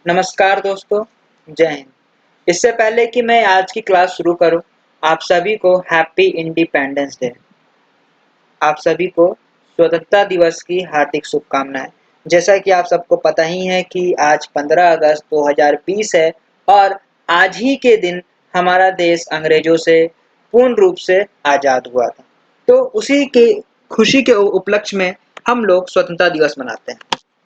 नमस्कार दोस्तों, जय हिंद। इससे पहले कि मैं आज की क्लास शुरू करूं, आप सभी को हैप्पी इंडिपेंडेंस डे। आप सभी को स्वतंत्रता दिवस की हार्दिक शुभकामनाएं। जैसा कि आप सबको पता ही है कि आज 15 अगस्त 2020 है और आज ही के दिन हमारा देश अंग्रेजों से पूर्ण रूप से आज़ाद हुआ था। तो उसी के खुशी के उपलक्ष्य में हम लोग स्वतंत्रता दिवस मनाते हैं।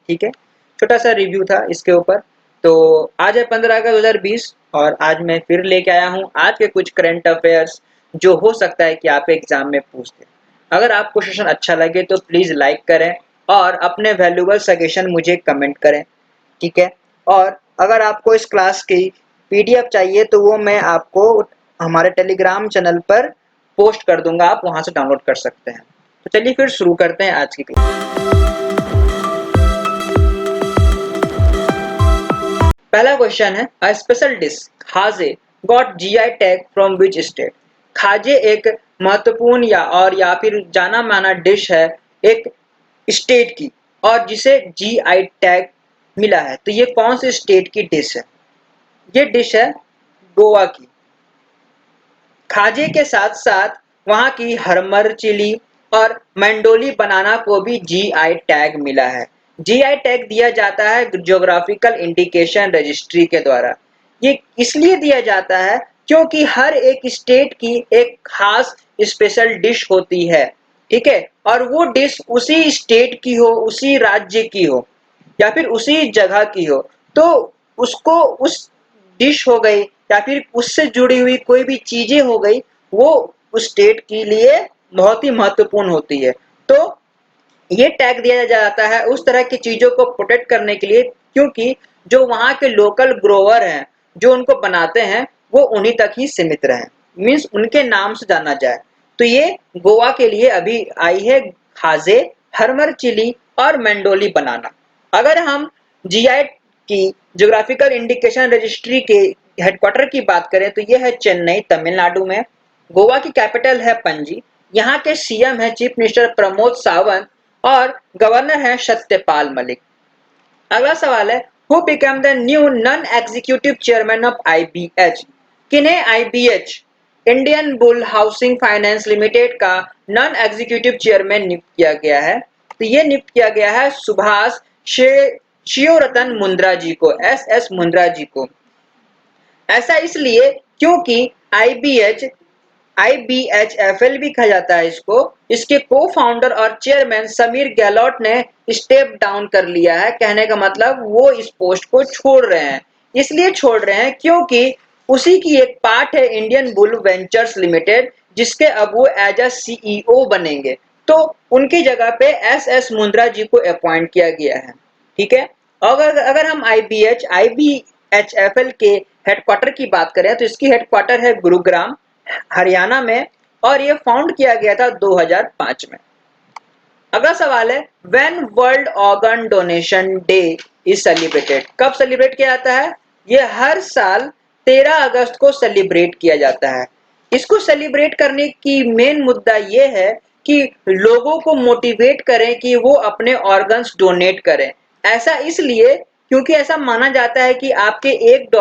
ठीक है, छोटा सा रिव्यू था इसके ऊपर। तो आज है 15 अगस्त 2020 और आज मैं फिर लेके आया हूँ आज के कुछ करंट अफेयर्स जो हो सकता है कि आप एग्जाम में पूछते। अगर आपको सेशन अच्छा लगे तो प्लीज़ लाइक करें और अपने वैल्यूबल सजेशन मुझे कमेंट करें। ठीक है, और अगर आपको इस क्लास की पीडीएफ चाहिए तो वो मैं आपको हमारे टेलीग्राम चैनल पर पोस्ट कर दूंगा, आप वहां से डाउनलोड कर सकते हैं। तो चलिए फिर शुरू करते हैं आज की क्लास। पहला क्वेश्चन है, अ स्पेशल डिश खाजे got GI tag from which state. खाजे एक महत्वपूर्ण या फिर जाना माना डिश है एक स्टेट की और जिसे जीआई टैग मिला है। तो ये कौन से स्टेट की डिश है? ये डिश है गोवा की। खाजे के साथ साथ वहाँ की हरमर चिली और मंडोली बनाना को भी जीआई टैग मिला है। जीआई टैग दिया जाता है ज्योग्राफिकल इंडिकेशन रजिस्ट्री के द्वारा। ये इसलिए दिया जाता है क्योंकि हर एक स्टेट की एक खास स्पेशल डिश होती है। ठीक है, और वो डिश उसी स्टेट की हो, उसी राज्य की हो या फिर उसी जगह की हो, तो उसको उस डिश हो गई या फिर उससे जुड़ी हुई कोई भी चीजें हो गई, वो उस स्टेट के लिए बहुत ही महत्वपूर्ण होती है। तो ये टैग दिया जाता है उस तरह की चीजों को प्रोटेक्ट करने के लिए, क्योंकि जो वहाँ के लोकल ग्रोवर हैं जो उनको बनाते हैं वो उन्हीं तक ही सीमित रहे, मीन्स उनके नाम से जाना जाए। तो ये गोवा के लिए अभी आई है खाजे, हरमर चिली और मंडोली बनाना। अगर हम जीआई की ज्योग्राफिकल इंडिकेशन रजिस्ट्री के हेडक्वार्टर की बात करें तो यह है चेन्नई, तमिलनाडु में। गोवा की कैपिटल है पणजी। यहाँ के सीएम है चीफ मिनिस्टर प्रमोद सावंत और गवर्नर है सत्यपाल मलिक। अगला सवाल है, who become the new non executive chairman of IBH. किन्हें IBH Indian Bull Housing Finance Limited का नॉन एग्जीक्यूटिव चेयरमैन नियुक्त किया गया है? तो ये नियुक्त किया गया है सुभाष शिवरतन मुंद्रा जी को, एस एस मुंद्रा जी को। ऐसा इसलिए क्योंकि आईबीएच आईबीएचएफएल भी कहा जाता है इसको, इसके को फाउंडर और चेयरमैन समीर गहलोत ने स्टेप डाउन कर लिया है। कहने का मतलब वो इस पोस्ट को छोड़ रहे हैं। इसलिए छोड़ रहे हैं क्योंकि उसी की एक पार्ट है इंडियन बुल वेंचर्स लिमिटेड, जिसके अब वो एज अ सीईओ बनेंगे। तो उनकी जगह पे एस एस मुंद्रा जी को अपॉइंट किया गया है। ठीक है, अगर हम आईबीएचएफएल के हेडक्वार्टर की बात करें तो इसकी हेडक्वार्टर है गुरुग्राम, हरियाणा में, और ये फाउंड किया गया था 2005 में। अगला सवाल है, when world organ donation day is celebrated. कब सेलिब्रेट किया जाता है? ये हर साल 13 अगस्त को सेलिब्रेट किया जाता है। इसको सेलिब्रेट करने की मेन मुद्दा ये है कि लोगों को मोटिवेट करें कि वो अपने ऑर्गन्स डोनेट करें। ऐसा इसलिए क्योंकि ऐसा माना जाता है कि आपके एक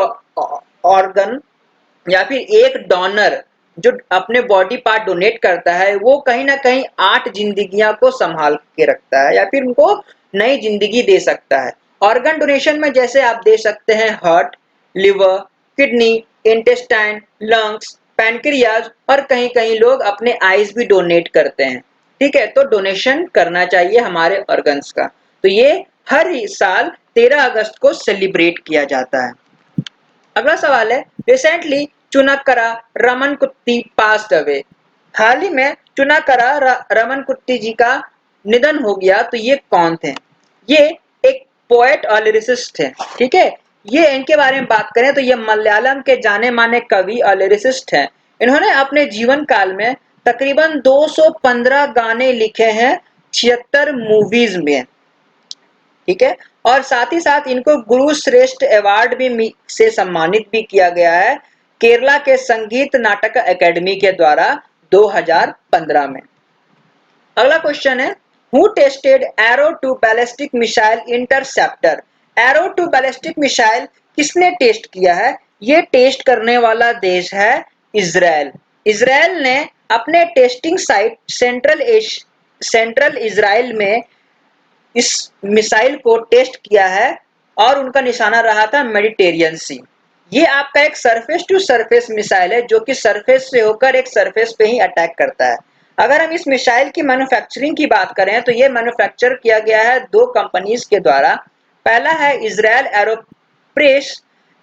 ऑर्गन या फिर एक डोनर जो अपने बॉडी पार्ट डोनेट करता है वो कहीं ना कहीं 8 जिंदगियां को संभाल के रखता है या फिर उनको नई जिंदगी दे सकता है। ऑर्गन डोनेशन में जैसे आप दे सकते हैं heart, liver, kidney, intestine, lungs, pancreas और कहीं कहीं लोग अपने आईज भी डोनेट करते हैं। ठीक है, तो डोनेशन करना चाहिए हमारे ऑर्गन्स का। तो ये हर साल 13 अगस्त को सेलिब्रेट किया जाता है। अगला सवाल है, रिसेंटली चुनाकरा रमन कुट्टी पास्ट अवे। हाल ही में चुनाकरा रमन कुट्टी जी का निधन हो गया। तो ये कौन थे? ये एक पोएट और लिरिसिस्ट है। ठीक है, ये इनके बारे में बात करें तो ये मलयालम के जाने माने कवि और लिरिसिस्ट हैं। इन्होंने अपने जीवन काल में तकरीबन 215 गाने लिखे हैं 76 मूवीज में। ठीक है, और साथ ही साथ इनको गुरु श्रेष्ठ अवार्ड भी से सम्मानित भी किया गया है केरला के संगीत नाटक एकेडमी के द्वारा 2015 में। अगला क्वेश्चन है, who tested arrow two ballistic missile interceptor arrow two ballistic missile किसने टेस्ट किया है? ये टेस्ट करने वाला देश है इजराइल। इजराइल ने अपने टेस्टिंग साइट सेंट्रल इजराइल में इस मिसाइल को टेस्ट किया है और उनका निशाना रहा था मेडिटेरियन सी। ये आपका एक सरफेस टू सरफेस मिसाइल है जो कि सरफेस से होकर एक सरफेस पे ही अटैक करता है। अगर हम इस मिसाइल की मैन्युफैक्चरिंग की बात करें तो ये मैन्युफैक्चर किया गया है दो कंपनीज के द्वारा। पहला है इजराइल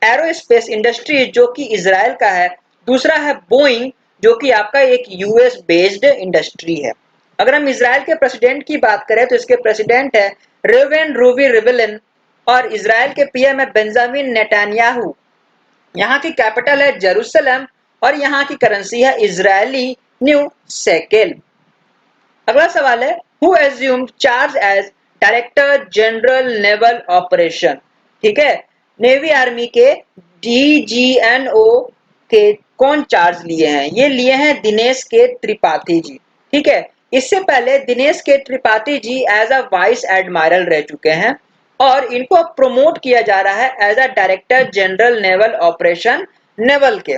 एरोस्पेस इंडस्ट्रीज जो कि इजराइल का है। दूसरा है बोइंग जो कि आपका एक यूएस बेस्ड इंडस्ट्री है। अगर हम इजराइल के प्रेसिडेंट की बात करें तो इसके प्रेसिडेंट है रेवेन रूवी रिवेलिन और इजराइल के पीएम है बेंजामिन नेतन्याहू। यहाँ की कैपिटल है जेरूसलम और यहाँ की करेंसी है इजरायली न्यू शेकेल। अगला सवाल है who assumed charge as director general naval operation. ठीक है, नेवी आर्मी के डीजीएनओ के कौन चार्ज लिए हैं? ये लिए हैं दिनेश के त्रिपाठी जी। ठीक है, इससे पहले दिनेश के Tripathi ji as a vice admiral रह चुके हैं और इनको प्रमोट किया जा रहा है as a director general naval operation naval के।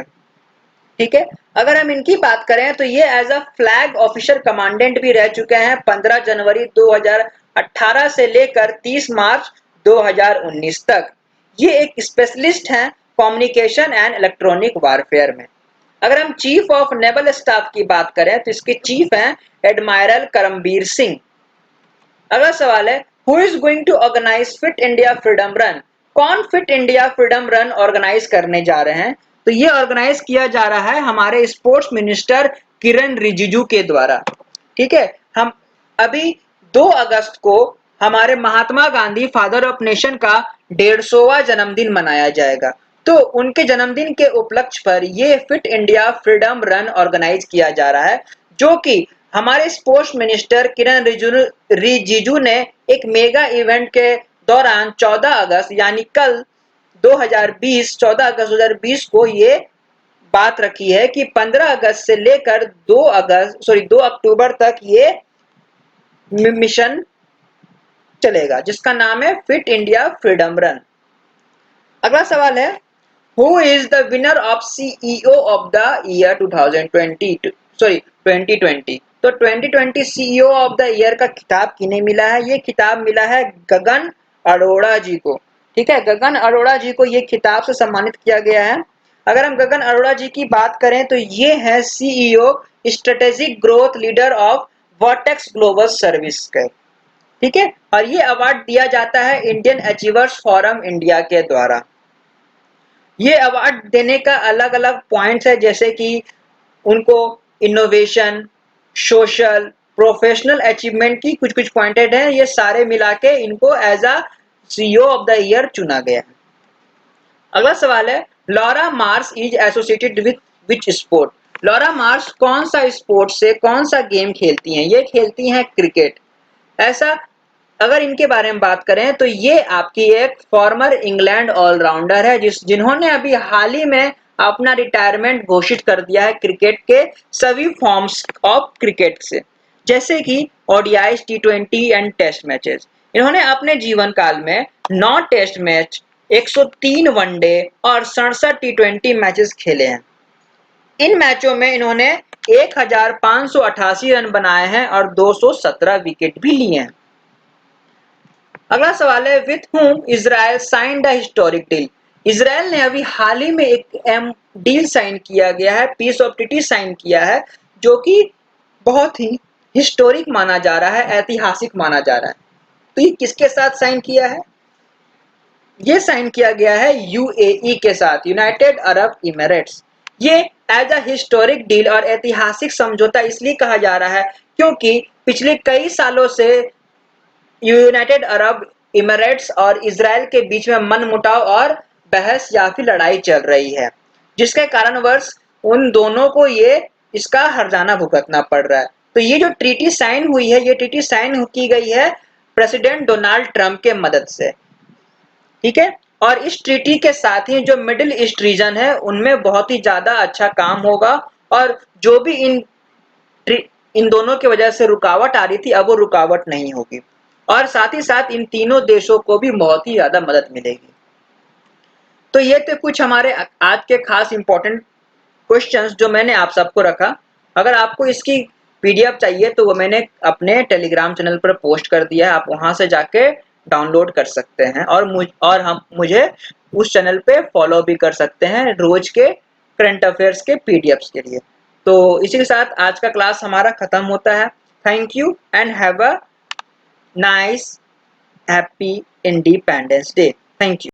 ठीक है, अगर हम इनकी बात करें तो ये as a flag officer commandant भी रह चुके हैं 15 जनवरी 2018 से लेकर 30 मार्च 2019 तक। ये एक स्पेशलिस्ट हैं कम्युनिकेशन एंड इलेक्ट्रॉनिक वारफेयर में। अगर हम चीफ ऑफ नेवल स्टाफ की बात करें तो इसके चीफ हैं एडमायरल करमबीर सिंह। अगला सवाल है who is going to organise Fit India Freedom Run. कौन Fit India Freedom Run organise करने जा रहे हैं? तो ये ऑर्गेनाइज किया जा रहा है हमारे स्पोर्ट्स मिनिस्टर किरण रिजिजू के द्वारा। ठीक है, हम अभी 2 अगस्त को हमारे Mahatma Gandhi father of nation का 150वां जन्मदिन मनाया जाएगा। तो उनके जन्मदिन के उपलक्ष्य पर ये Fit India Freedom Run organise किया जा रहा है जो कि हमारे स्पोर्ट्स मिनिस्टर किरण रिजिजू ने एक मेगा इवेंट के दौरान 14 अगस्त यानी कल 14 अगस्त 2020 को ये बात रखी है कि 15 अगस्त से लेकर 2 अक्टूबर तक ये मिशन चलेगा जिसका नाम है फिट इंडिया फ्रीडम रन। अगला सवाल है who is the winner of CEO of the year 2020। तो 2020 सीईओ ऑफ द ईयर का खिताब किन्हें मिला है? ये खिताब मिला है गगन अरोड़ा जी को। ठीक है, गगन अरोड़ा जी को ये खिताब से सम्मानित किया गया है। अगर हम गगन अरोड़ा जी की बात करें तो ये है CEO strategic growth leader of vertex global service के। ठीक है, और ये अवार्ड दिया जाता है इंडियन अचीवर्स फोरम इंडिया के द्वारा। ये अवार्ड देने का अलग अलग पॉइंट्स है जैसे कि उनको इनोवेशन, सोशल, प्रोफेशनल अचीवमेंट की कुछ कुछ पॉइंटेड है। ये सारे मिला के इनको as a CEO of the year चुना गया। अगला सवाल है Laura Mars is associated with which sport. Laura Mars कौन सा स्पोर्ट से कौन सा गेम खेलती हैं? ये खेलती हैं क्रिकेट। ऐसा अगर इनके बारे में बात करें तो ये आपकी एक फॉर्मर इंग्लैंड ऑलराउंडर है जिन्होंने अभी हाल ही में अपना रिटायरमेंट घोषित कर दिया है क्रिकेट के सभी फॉर्म्स ऑफ क्रिकेट से, जैसे कि ओडीआई, टी20 एंड टेस्ट मैचेस। इन्होंने अपने जीवन काल में 9 टेस्ट मैच, 103 वनडे और 67 टी20 मैचेस खेले हैं। इन मैचों में इन्होंने 1588 रन बनाए हैं और 217 विकेट भी लिए हैं। अगला सवाल है with whom Israel signed the historic deal. Israel ने अभी हाल ही में एक डील साइन किया गया है, पीस ऑफ ट्रीटी साइन किया है जो कि बहुत ही हिस्टोरिक माना जा रहा है, ऐतिहासिक माना जा रहा है। तो ये किसके साथ साइन किया है? ये साइन किया गया है यूएई के साथ, यूनाइटेड अरब इमिरेट्स। ये एज अ हिस्टोरिक डील और ऐतिहासिक समझौता इसलिए कहा जा रहा है क्योंकि पिछले कई सालों से यूनाइटेड अरब इमिरेट्स और इजराइल के बीच में मनमुटाव और बहस या फिर लड़ाई चल रही है, जिसके कारणवश उन दोनों को ये इसका हर्जाना भुगतना पड़ रहा है। तो ये जो ट्रीटी साइन हुई है, ये ट्रीटी साइन की गई है प्रेसिडेंट डोनाल्ड ट्रंप के मदद से। ठीक है, और इस ट्रीटी के साथ ही जो मिडिल ईस्ट रीजन है उनमें बहुत ही ज्यादा अच्छा काम होगा और जो भी इन दोनों की वजह से रुकावट आ रही थी अब वो रुकावट नहीं होगी। और साथ ही साथ इन तीनों देशों को भी बहुत ही ज़्यादा मदद मिलेगी। तो ये थे कुछ हमारे आज के खास इंपॉर्टेंट क्वेश्चंस जो मैंने आप सबको रखा। अगर आपको इसकी पीडीएफ चाहिए तो वो मैंने अपने टेलीग्राम चैनल पर पोस्ट कर दिया है, आप वहां से जाके डाउनलोड कर सकते हैं और हम मुझे उस चैनल पे फॉलो भी कर सकते हैं रोज के करंट अफेयर्स के पीडीएफ्स के लिए। तो इसी के साथ आज का क्लास हमारा खत्म होता है। Thank you and have a nice happy independence day. Thank you.